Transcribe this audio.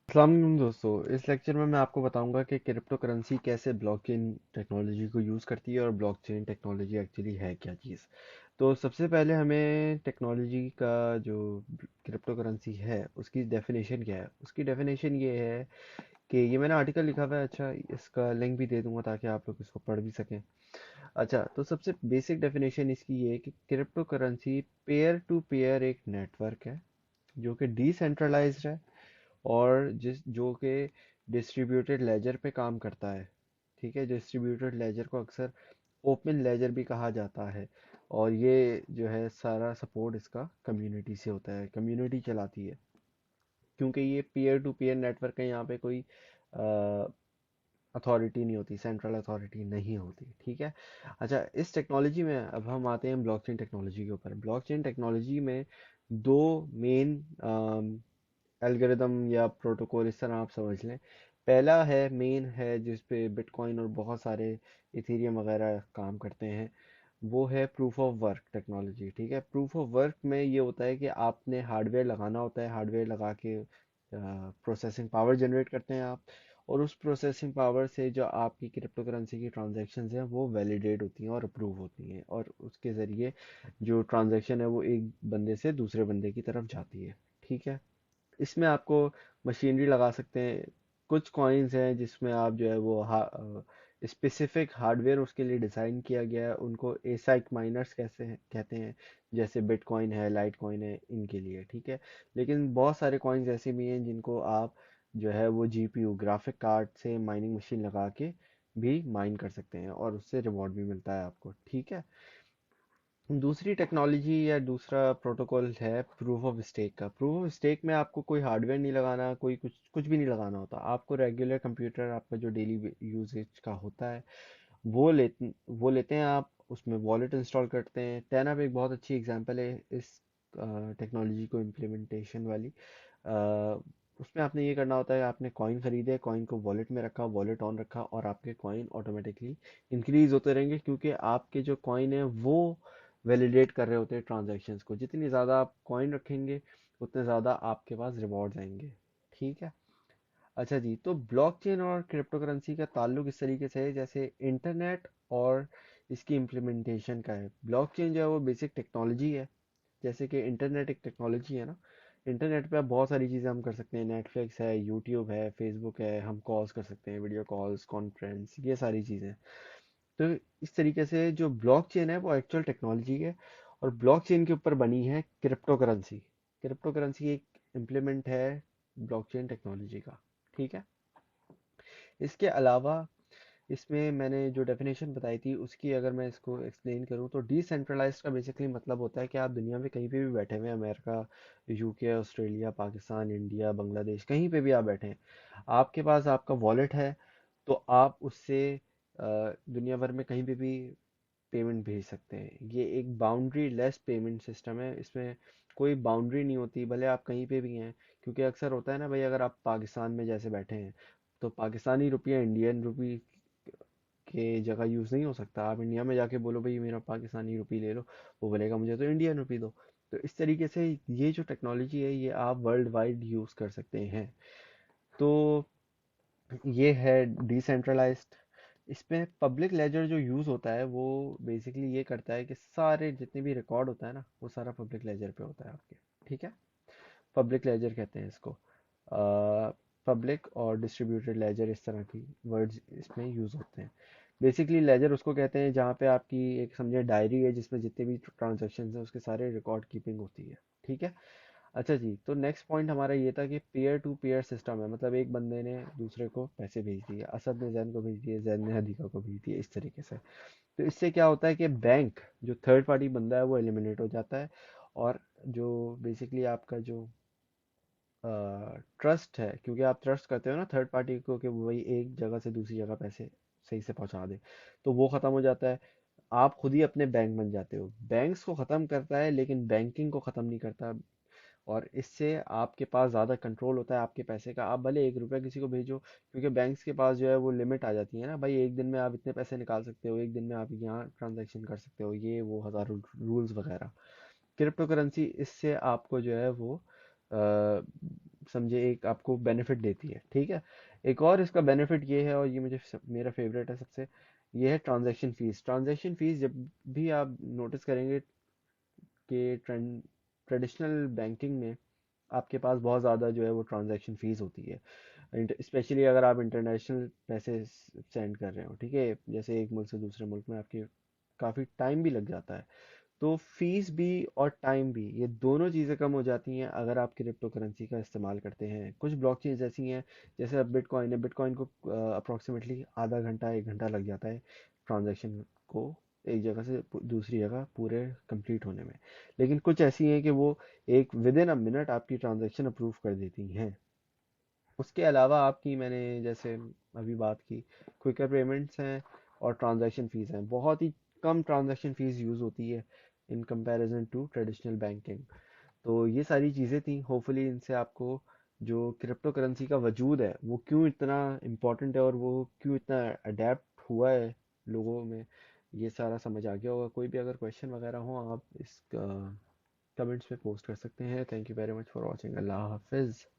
अस्सलाम वालेकुम दोस्तों। इस लेक्चर में मैं आपको बताऊंगा कि क्रिप्टो करेंसी कैसे ब्लॉकचेन टेक्नोलॉजी को यूज़ करती है और ब्लॉकचेन टेक्नोलॉजी एक्चुअली है क्या चीज़। तो सबसे पहले हमें टेक्नोलॉजी का जो क्रिप्टो करेंसी है उसकी डेफिनेशन क्या है। उसकी डेफिनेशन ये है कि ये मैंने आर्टिकल लिखा हुआ है, अच्छा इसका लिंक भी दे दूंगा ताकि आप लोग इसको पढ़ भी सकें। अच्छा, तो सबसे बेसिक डेफिनेशन इसकी ये है कि crypto currency peer to peer एक नेटवर्क है जो कि डिसेंट्रलाइज्ड है और जिस जो कि डिस्ट्रीब्यूटेड लेजर पे काम करता है। ठीक है, डिस्ट्रीब्यूटेड लेजर को अक्सर ओपन लेजर भी कहा जाता है। और ये जो है सारा सपोर्ट इसका कम्युनिटी से होता है, कम्युनिटी चलाती है। क्योंकि ये पीयर टू पीयर नेटवर्क है, यहाँ पे कोई अथॉरिटी नहीं होती, सेंट्रल अथॉरिटी नहीं होती। ठीक है। अच्छा, इस टेक्नोलॉजी में अब हम आते हैं ब्लॉकचेन टेक्नोलॉजी के ऊपर। ब्लॉकचेन टेक्नोलॉजी में दो मेन एल्गोरिदम या प्रोटोकॉल, इस तरह आप समझ लें। पहला है, मेन है, जिस पे बिटकॉइन और बहुत सारे इथेरियम वगैरह काम करते हैं, वो है प्रूफ ऑफ वर्क टेक्नोलॉजी। ठीक है, प्रूफ ऑफ वर्क में ये होता है कि आपने हार्डवेयर लगाना होता है, हार्डवेयर लगा के प्रोसेसिंग पावर जनरेट करते हैं आप, और उस प्रोसेसिंग पावर से जो आपकी क्रिप्टो करेंसी की ट्रांजैक्शंस हैं वो वैलिडेट होती हैं और अप्रूव होती हैं, और उसके ज़रिए जो ट्रांजैक्शन है वो एक बंदे से दूसरे बंदे की तरफ जाती है। ठीक है। इसमें आपको मशीनरी लगा सकते हैं। कुछ कॉइन्स हैं जिसमें आप जो है वो स्पेसिफिक हार्डवेयर उसके लिए डिज़ाइन किया गया है, उनको एसाइक माइनर्स कैसे हैं कहते हैं, जैसे बिटकॉइन है, लाइट कॉइन है, इनके लिए। ठीक है। लेकिन बहुत सारे कॉइन्स ऐसे भी हैं जिनको आप जो है वो जीपीयू ग्राफिक कार्ड से माइनिंग मशीन लगा के भी माइन कर सकते हैं और उससे रिवॉर्ड भी मिलता है आपको। ठीक है। दूसरी टेक्नोलॉजी या दूसरा प्रोटोकॉल है प्रूफ ऑफ स्टेक का। प्रूफ ऑफ स्टेक में आपको कोई हार्डवेयर नहीं लगाना, कोई कुछ कुछ भी नहीं लगाना होता। आपको रेगुलर कंप्यूटर आपका जो डेली यूजेज का होता है वो लेते हैं आप, उसमें वॉलेट इंस्टॉल करते हैं। टैनअप एक बहुत अच्छी एग्जांपल है इस टेक्नोलॉजी को इम्प्लीमेंटेशन वाली। अ, उसमें आपने ये करना होता है, आपने कॉइन खरीदे, कॉइन को वॉलेट में रखा, वॉलेट ऑन रखा, और आपके कॉइन ऑटोमेटिकली इंक्रीज होते रहेंगे, क्योंकि आपके जो कॉइन है वो वैलिडेट कर रहे होते हैं ट्रांजैक्शंस को। जितनी ज़्यादा आप कॉइन रखेंगे उतने ज़्यादा आपके पास रिवॉर्ड्स आएंगे। ठीक है। अच्छा जी, तो ब्लॉकचेन और क्रिप्टो करेंसी का ताल्लुक इस तरीके से है जैसे इंटरनेट और इसकी इम्प्लीमेंटेशन का है। ब्लॉकचेन जो है वो बेसिक टेक्नोलॉजी है, जैसे कि इंटरनेट एक टेक्नोलॉजी है ना। इंटरनेट पे आप बहुत सारी चीज़ें हम कर सकते हैं, नेटफ्लिक्स है, यूट्यूब है, फेसबुक है, हम कॉल्स कर सकते हैं, वीडियो कॉल्स, कॉन्फ्रेंस, ये सारी चीज़ें। तो इस तरीके से जो ब्लॉकचेन है वो एक्चुअल टेक्नोलॉजी है, और ब्लॉकचेन के ऊपर बनी है क्रिप्टो करेंसी। क्रिप्टो करेंसी एक इम्प्लीमेंट है ब्लॉकचेन टेक्नोलॉजी का। ठीक है। इसके अलावा इसमें मैंने जो डेफिनेशन बताई थी उसकी अगर मैं इसको एक्सप्लेन करूँ तो डिसेंट्रलाइज्ड का बेसिकली मतलब होता है कि आप दुनिया में कहीं पे भी बैठे हुए हैं, America, UK, Australia, Pakistan, India, Bangladesh, कहीं पे भी आप बैठे हैं, आपके पास आपका वॉलेट है, तो आप उससे दुनिया भर में कहीं पे भी पेमेंट भेज सकते हैं। ये एक बाउंड्री लेस पेमेंट सिस्टम है, इसमें कोई बाउंड्री नहीं होती, भले आप कहीं पे भी हैं। क्योंकि अक्सर होता है ना भाई, अगर आप पाकिस्तान में जैसे बैठे हैं तो पाकिस्तानी रुपया इंडियन रुपी के जगह यूज़ नहीं हो सकता। आप इंडिया में जाके बोलो भाई मेरा पाकिस्तानी रुपी ले लो, वो बोलेगा मुझे तो इंडियन रुपी दो। तो इस तरीके से ये जो टेक्नोलॉजी है ये आप वर्ल्ड वाइड यूज़ कर सकते हैं। तो ये है डिसेंट्रलाइज्ड। इसमें पब्लिक लेजर जो यूज़ होता है वो बेसिकली ये करता है कि सारे जितने भी रिकॉर्ड होता है ना वो सारा पब्लिक लेजर पे होता है आपके। ठीक है। पब्लिक लेजर कहते हैं इसको। पब्लिक और डिस्ट्रीब्यूटेड लेजर, इस तरह की वर्ड्स इसमें यूज़ होते हैं। बेसिकली लेजर उसको कहते हैं जहाँ पे आपकी एक समझे डायरी है जिसमें जितने भी ट्रांजेक्शन हैं उसके सारे रिकॉर्ड कीपिंग होती है। ठीक है। अच्छा जी, तो नेक्स्ट पॉइंट हमारा ये था कि पेयर टू पेयर सिस्टम है, मतलब एक बंदे ने दूसरे को पैसे भेज दिए, असद ने जैन को भेज दिए, जैन ने हदीका को भेज दिए, इस तरीके से। तो इससे क्या होता है कि बैंक जो थर्ड पार्टी बंदा है वो एलिमिनेट हो जाता है, और जो बेसिकली आपका जो ट्रस्ट है, क्योंकि आप ट्रस्ट करते हो ना थर्ड पार्टी को कि वही एक जगह से दूसरी जगह पैसे सही से पहुंचा दे, तो वो ख़त्म हो जाता है। आप खुद ही अपने बैंक बन जाते हो। बैंक्स को ख़त्म करता है लेकिन बैंकिंग को ख़त्म नहीं करता। और इससे आपके पास ज़्यादा कंट्रोल होता है आपके पैसे का। आप भले 1 रुपया किसी को भेजो, क्योंकि बैंक्स के पास जो है वो लिमिट आ जाती है ना भाई, एक दिन में आप इतने पैसे निकाल सकते हो, एक दिन में आप यहाँ ट्रांजैक्शन कर सकते हो, ये वो हज़ारों रूल्स वगैरह। क्रिप्टो करेंसी इससे आपको जो है वो समझे एक आपको बेनिफिट देती है, ठीक है। एक और इसका बेनिफिट ये है, और ये मुझे मेरा फेवरेट है सबसे, ये है ट्रांजैक्शन फीस। ट्रांजैक्शन फीस जब भी आप नोटिस करेंगे कि ट्रेडिशनल बैंकिंग में आपके पास बहुत ज़्यादा जो है वो ट्रांजैक्शन फीस होती है, स्पेशली अगर आप इंटरनेशनल पैसे सेंड कर रहे हो, ठीक है, जैसे एक मुल्क से दूसरे मुल्क में आपके काफ़ी टाइम भी लग जाता है। तो फीस भी और टाइम भी, ये दोनों चीज़ें कम हो जाती हैं अगर आप क्रिप्टो करेंसी का इस्तेमाल करते हैं। कुछ ब्लॉकचेन्स ऐसी हैं, जैसे अब बिटकॉइन है, बिटकॉइन को अप्रोक्सीमेटली आधा घंटा 1 घंटा लग जाता है ट्रांजैक्शन को एक जगह से दूसरी जगह पूरे कंप्लीट होने में। लेकिन कुछ ऐसी हैं कि वो एक विद इन अ मिनट आपकी ट्रांजैक्शन अप्रूव कर देती हैं। उसके अलावा आपकी, मैंने जैसे अभी बात की, क्विकर पेमेंट्स हैं और ट्रांजैक्शन फ़ीस हैं। बहुत ही कम ट्रांजैक्शन फ़ीस यूज़ होती है in comparison to traditional banking. तो ये सारी चीज़ें थी, होपफुली इनसे आपको जो क्रिप्टो करेंसी का वजूद है वो क्यों इतना इम्पोर्टेंट है और वो क्यों इतना अडेप्ट हुआ है लोगों में, ये सारा समझ आ गया होगा। कोई भी अगर क्वेश्चन वगैरह हो आप इस कमेंट्स में पोस्ट कर सकते हैं। Thank you very much for watching. अल्लाह हाफिज़।